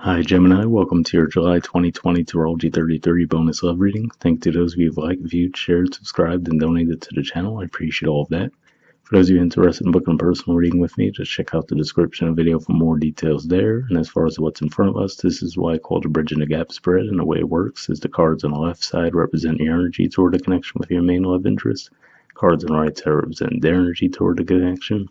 Hi Gemini, welcome to your July 2020 Astrology 33 bonus love reading. Thank you to those of you who've liked, viewed, shared, subscribed, and donated to the channel. I appreciate all of that. For those of you interested in booking a personal reading with me, just check out the description of the video for more details there. And as far as what's in front of us, this is why I called a bridging the gap spread. And the way it works is the cards on the left side represent your energy toward the connection with your main love interest. Cards on the right side represent their energy toward the connection.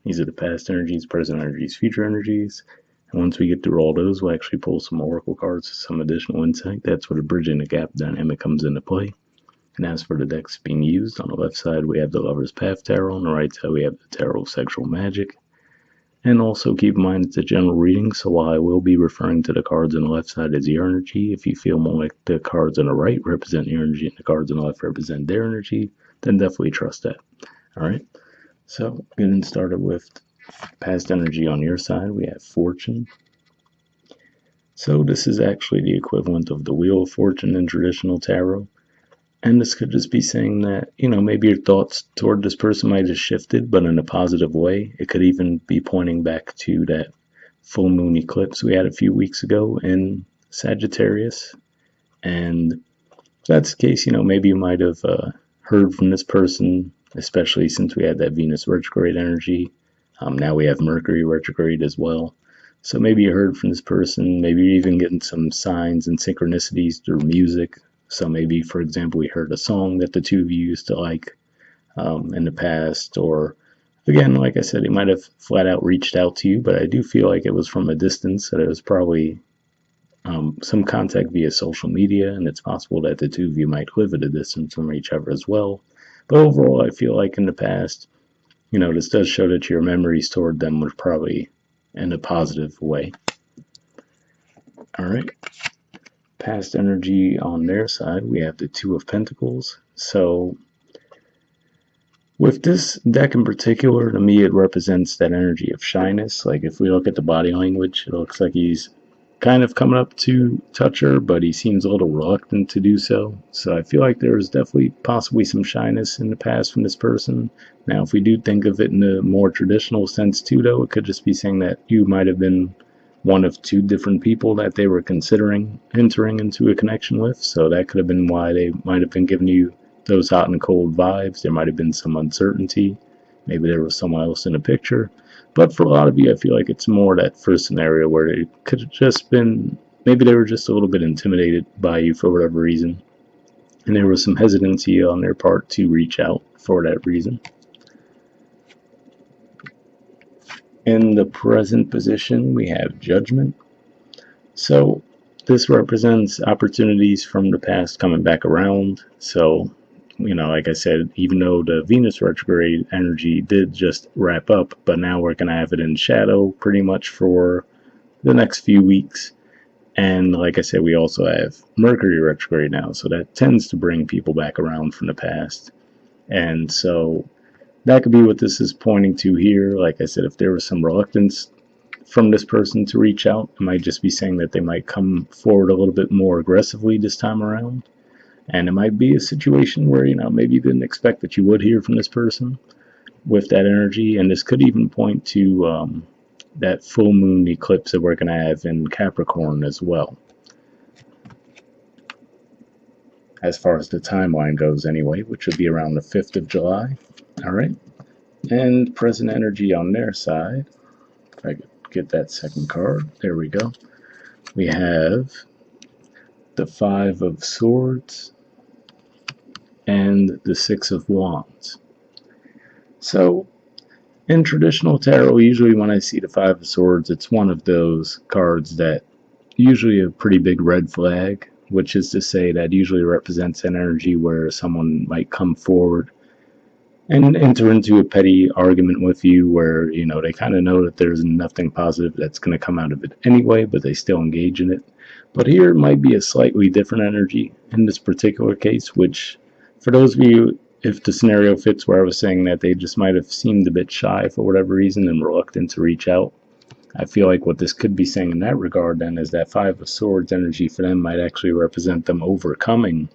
These are the past energies, present energies, future energies. And once we get through all those, we'll actually pull some oracle cards for some additional insight. That's where the bridging the gap dynamic comes into play. And as for the decks being used, on the left side we have the Lover's Path Tarot, on the right side we have the Tarot of Sexual Magic. And also keep in mind it's a general reading, so while I will be referring to the cards on the left side as your energy, if you feel more like the cards on the right represent your energy and the cards on the left represent their energy, then definitely trust that. Alright, so getting started with past energy on your side, we have Fortune. So this is actually the equivalent of the Wheel of Fortune in traditional tarot. And this could just be saying that, maybe your thoughts toward this person might have shifted, but in a positive way. It could even be pointing back to that full moon eclipse we had a few weeks ago in Sagittarius. And if that's the case, maybe you might have heard from this person, especially since we had that Venus retrograde energy. Now we have Mercury retrograde as well. So maybe you heard from this person, maybe you're even getting some signs and synchronicities through music. So maybe, for example, we heard a song that the two of you used to like in the past. Or, again, like I said, he might have flat out reached out to you, but I do feel like it was from a distance, that it was probably some contact via social media, and it's possible that the two of you might live at a distance from each other as well. But overall, I feel like in the past, this does show that your memories toward them were probably in a positive way. Alright. Past energy on their side, we have the Two of Pentacles. So, with this deck in particular, to me it represents that energy of shyness. Like if we look at the body language, it looks like he's kind of coming up to touch her, but he seems a little reluctant to do so. So I feel like there's definitely possibly some shyness in the past from this person. Now, if we do think of it in a more traditional sense too, though, it could just be saying that you might have been one of two different people that they were considering entering into a connection with. So that could have been why they might have been giving you those hot and cold vibes. There might have been some uncertainty. Maybe there was someone else in the picture. But for a lot of you, I feel like it's more that first scenario where it could have just been, maybe they were just a little bit intimidated by you for whatever reason. And there was some hesitancy on their part to reach out for that reason. In the present position, we have Judgment. So this represents opportunities from the past coming back around. So, like I said, even though the Venus retrograde energy did just wrap up, but now we're going to have it in shadow pretty much for the next few weeks. And like I said, we also have Mercury retrograde now, so that tends to bring people back around from the past. And so that could be what this is pointing to here. Like I said, if there was some reluctance from this person to reach out, it might just be saying that they might come forward a little bit more aggressively this time around. And it might be a situation where, maybe you didn't expect that you would hear from this person with that energy. And this could even point to that full moon eclipse that we're going to have in Capricorn as well. As far as the timeline goes anyway, which would be around the 5th of July. All right. And present energy on their side. If I could get that second card. There we go. We have the Five of Swords and the Six of Wands. So, in traditional tarot, usually when I see the Five of Swords, it's one of those cards that usually a pretty big red flag, which is to say that usually represents an energy where someone might come forward and enter into a petty argument with you where, they kind of know that there's nothing positive that's going to come out of it anyway, but they still engage in it. But here it might be a slightly different energy in this particular case, which for those of you, if the scenario fits where I was saying that they just might have seemed a bit shy for whatever reason and reluctant to reach out, I feel like what this could be saying in that regard then is that Five of Swords energy for them might actually represent them overcoming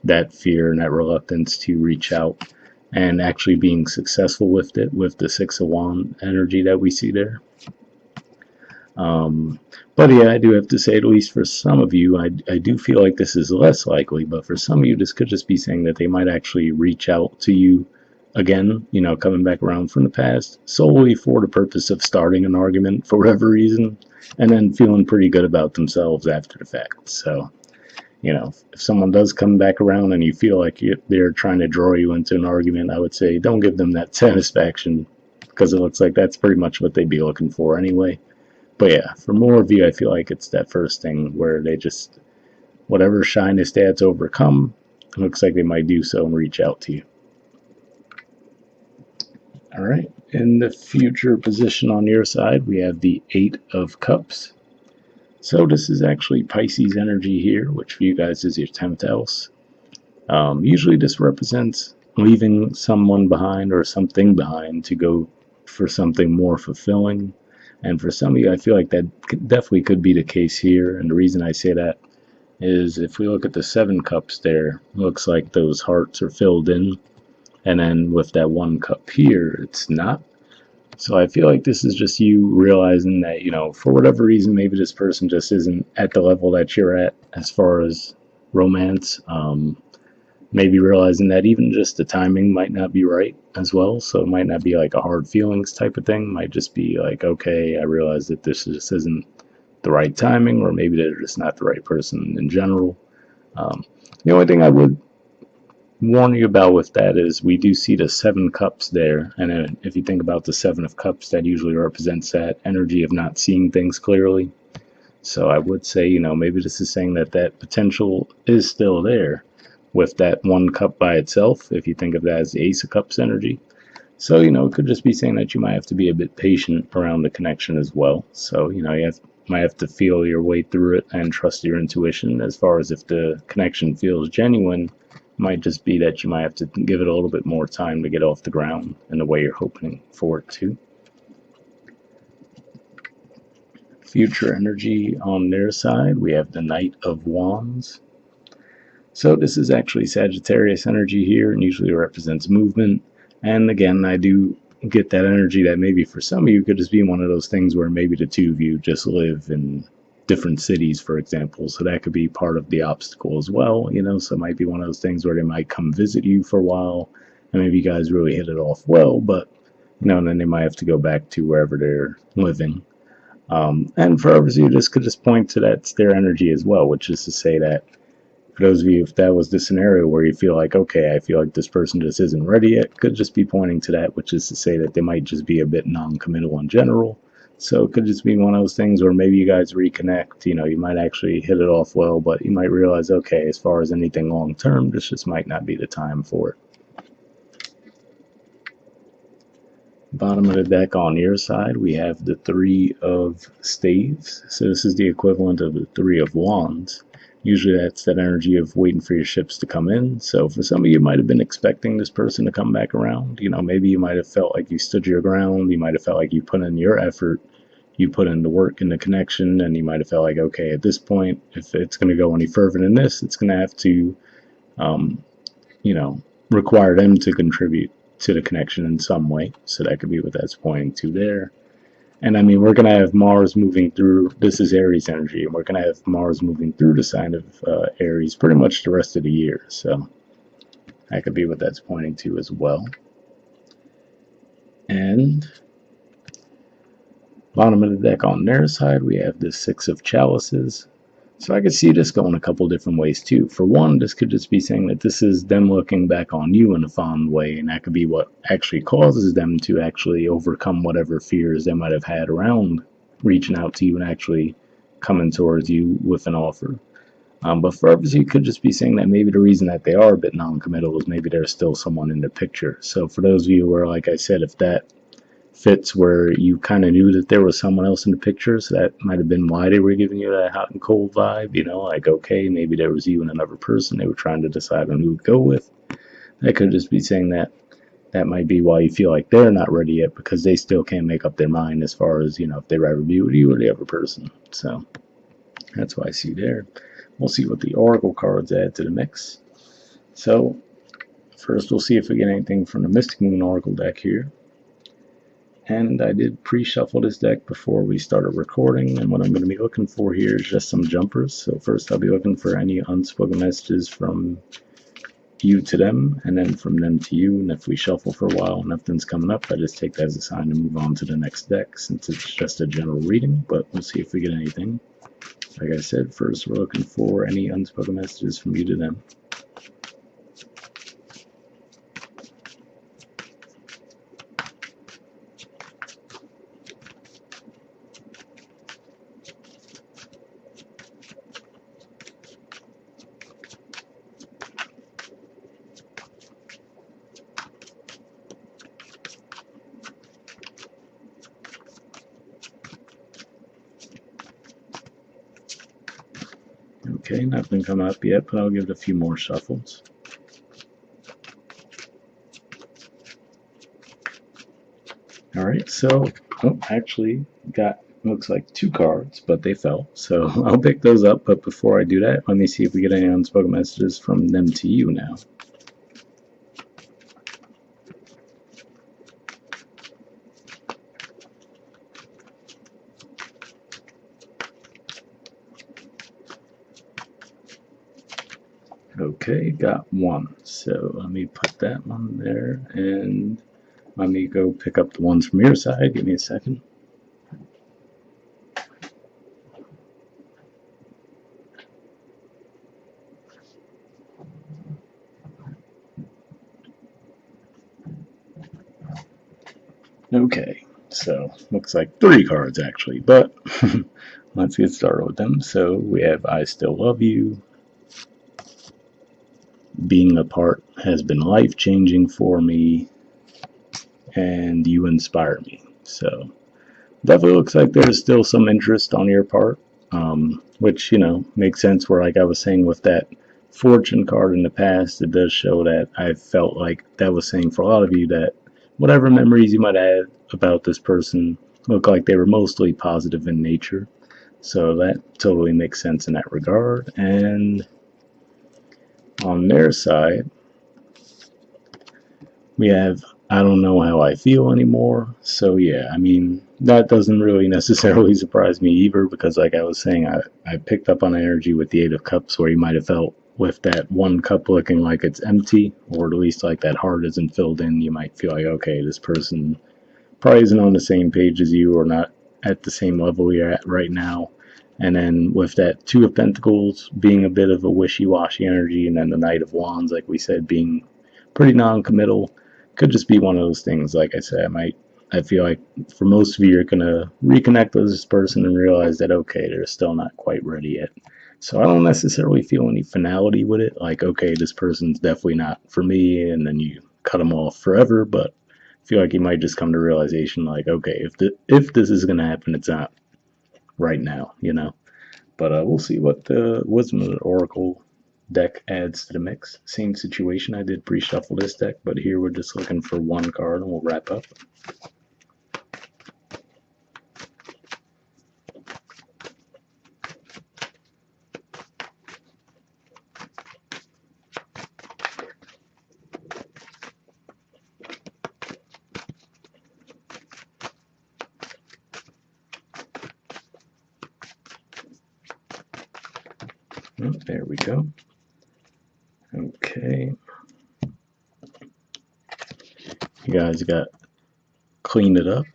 that fear and that reluctance to reach out and actually being successful with it with the Six of Wands energy that we see there. But yeah, I do have to say, at least for some of you, I do feel like this is less likely, but for some of you, this could just be saying that they might actually reach out to you again, coming back around from the past, solely for the purpose of starting an argument for whatever reason, and then feeling pretty good about themselves after the fact. So, if someone does come back around and you feel like they're trying to draw you into an argument, I would say don't give them that satisfaction, because it looks like that's pretty much what they'd be looking for anyway. But yeah, for more of you, I feel like it's that first thing where they just, whatever shyness they had to overcome, it looks like they might do so and reach out to you. All right, in the future position on your side, we have the Eight of Cups. So this is actually Pisces energy here, which for you guys is your 10th house. Usually this represents leaving someone behind or something behind to go for something more fulfilling. And for some of you, I feel like that definitely could be the case here. And the reason I say that is if we look at the 7 cups there, it looks like those hearts are filled in. And then with that 1 cup here, it's not. So I feel like this is just you realizing that, for whatever reason, maybe this person just isn't at the level that you're at as far as romance. Maybe realizing that even just the timing might not be right as well. So it might not be like a hard feelings type of thing. It might just be like, okay, I realize that this just isn't the right timing, or maybe they're just not the right person in general. The only thing I would warn you about with that is we do see the 7 cups there, and if you think about the 7 of cups, that usually represents that energy of not seeing things clearly. So I would say, maybe this is saying that that potential is still there with that 1 cup by itself, if you think of that as the Ace of Cups energy. So, it could just be saying that you might have to be a bit patient around the connection as well. So, might have to feel your way through it and trust your intuition. As far as if the connection feels genuine, might just be that you might have to give it a little bit more time to get off the ground in the way you're hoping for it to. Future energy on their side, we have the Knight of Wands. So this is actually Sagittarius energy here, and usually represents movement. And again, I do get that energy that maybe for some of you could just be one of those things where maybe the two of you just live in different cities, for example. So that could be part of the obstacle as well, so it might be one of those things where they might come visit you for a while, and maybe you guys really hit it off well, but, and then they might have to go back to wherever they're living. And for others of you, this could just point to that's their energy as well, which is to say that for those of you, if that was the scenario where you feel like, okay, I feel like this person just isn't ready yet, could just be pointing to that, which is to say that they might just be a bit non-committal in general. So it could just be one of those things where maybe you guys reconnect, you might actually hit it off well, but you might realize, okay, as far as anything long term, this just might not be the time for it. Bottom of the deck on your side, we have the 3 of Staves. So this is the equivalent of the 3 of Wands. Usually that's that energy of waiting for your ships to come in. So for some of you, might have been expecting this person to come back around. Maybe you might have felt like you stood your ground. You might have felt like you put in your effort. You put in the work and the connection, and you might have felt like, okay, at this point, if it's going to go any further than this, it's going to have to, require them to contribute to the connection in some way. So that could be what that's pointing to there. And I mean, we're going to have Mars moving through, this is Aries energy, and we're going to have Mars moving through the sign of Aries pretty much the rest of the year. So that could be what that's pointing to as well. And bottom of the deck on their side, we have the 6 of Chalices. So I could see this going a couple different ways too. For one, this could just be saying that this is them looking back on you in a fond way, and that could be what actually causes them to actually overcome whatever fears they might have had around reaching out to you and actually coming towards you with an offer. But for others, you could just be saying that maybe the reason that they are a bit non-committal is maybe there's still someone in the picture. So for those of you where, like I said, if that fits where you kind of knew that there was someone else in the picture, so that might have been why they were giving you that hot and cold vibe, like, okay, maybe there was you and another person they were trying to decide on who to go with. That could just be saying that might be why you feel like they're not ready yet, because they still can't make up their mind as far as, if they'd rather be with you or the other person. So that's what I see there. We'll see what the Oracle cards add to the mix. So first we'll see if we get anything from the Mystic Moon Oracle deck here. And I did pre-shuffle this deck before we started recording, and what I'm going to be looking for here is just some jumpers. So first I'll be looking for any unspoken messages from you to them, and then from them to you. And if we shuffle for a while and nothing's coming up, I just take that as a sign to move on to the next deck, since it's just a general reading, but we'll see if we get anything. Like I said, first we're looking for any unspoken messages from you to them. Okay, nothing come up yet, but I'll give it a few more shuffles. Alright, so, actually got, looks like 2 cards, but they fell, so I'll pick those up, but before I do that, let me see if we get any unspoken messages from them to you now. Okay, got 1, so let me put that one there, and let me go pick up the ones from your side. Give me a second. Okay, so looks like 3 cards actually, but let's get started with them. So we have I Still Love You. Being apart has been life-changing for me, and you inspire me. So definitely looks like there's still some interest on your part, which, makes sense where, like I was saying with that fortune card in the past, it does show that I felt like that was saying for a lot of you that whatever memories you might have about this person look like they were mostly positive in nature. So that totally makes sense in that regard. And on their side, we have I don't know how I feel anymore. So yeah, I mean, that doesn't really necessarily surprise me either, because like I was saying, I picked up on energy with the 8 of Cups, where you might have felt with that one cup looking like it's empty, or at least like that heart isn't filled in. You might feel like, okay, this person probably isn't on the same page as you, or not at the same level you're at right now. And then with that 2 of Pentacles being a bit of a wishy-washy energy, and then the Knight of Wands, like we said, being pretty non-committal, could just be one of those things. Like I said, I feel like for most of you, you're gonna reconnect with this person and realize that, okay, they're still not quite ready yet. So I don't necessarily feel any finality with it, like, okay, this person's definitely not for me, and then you cut them off forever. But I feel like you might just come to realization, like, okay, if this is gonna happen, it's not right now. But we'll see what the Wisdom of the Oracle deck adds to the mix. Same situation, I did pre-shuffle this deck, but here we're just looking for 1 card and we'll wrap up. Oh, there we go. Okay. You guys got cleaned it up.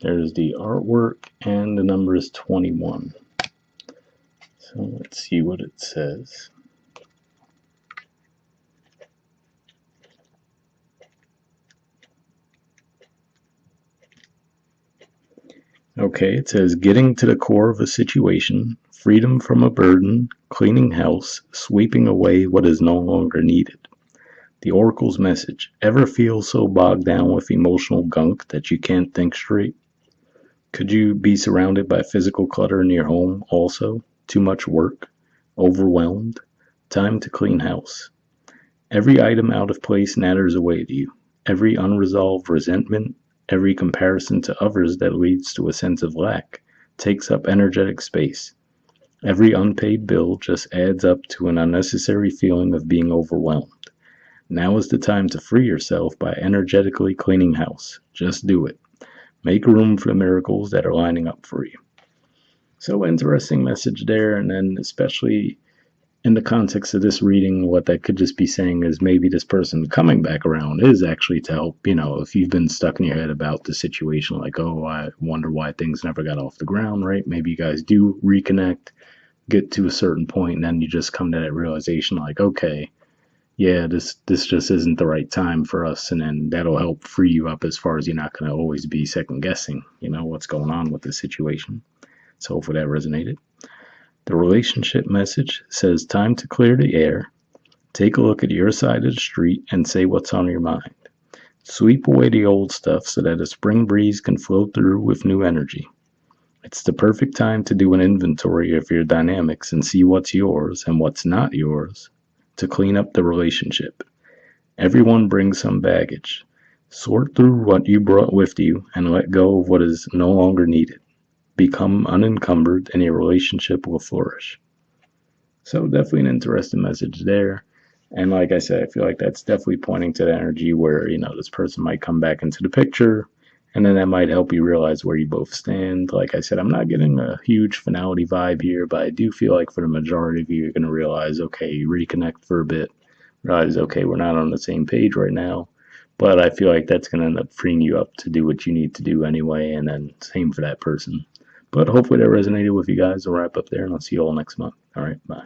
There's the artwork, and the number is 21. So let's see what it says. Okay, it says getting to the core of a situation, freedom from a burden, cleaning house, sweeping away what is no longer needed. The Oracle's message: ever feel so bogged down with emotional gunk that you can't think straight? Could you be surrounded by physical clutter in your home also? Too much work? Overwhelmed? Time to clean house. Every item out of place natters away to you. Every unresolved resentment, every comparison to others that leads to a sense of lack, takes up energetic space. Every unpaid bill just adds up to an unnecessary feeling of being overwhelmed. Now is the time to free yourself by energetically cleaning house. Just do it. Make room for the miracles that are lining up for you. So interesting message there, and then especially in the context of this reading, what that could just be saying is maybe this person coming back around is actually to help, if you've been stuck in your head about the situation, like, oh, I wonder why things never got off the ground, right? Maybe you guys do reconnect, get to a certain point, and then you just come to that realization, like, okay, yeah, this just isn't the right time for us, and then that'll help free you up as far as you're not going to always be second guessing, what's going on with the situation. So hopefully that resonated. The relationship message says time to clear the air. Take a look at your side of the street and say what's on your mind. Sweep away the old stuff so that a spring breeze can flow through with new energy. It's the perfect time to do an inventory of your dynamics and see what's yours and what's not yours to clean up the relationship. Everyone brings some baggage. Sort through what you brought with you and let go of what is no longer needed. Become unencumbered and your relationship will flourish. So definitely an interesting message there. And like I said, I feel like that's definitely pointing to the energy where, this person might come back into the picture, and then that might help you realize where you both stand. Like I said, I'm not getting a huge finality vibe here, but I do feel like for the majority of you, you're going to realize, okay, you reconnect for a bit, realize, okay, we're not on the same page right now. But I feel like that's going to end up freeing you up to do what you need to do anyway, and then same for that person. But hopefully that resonated with you guys. I'll wrap up there, and I'll see you all next month. All right, bye.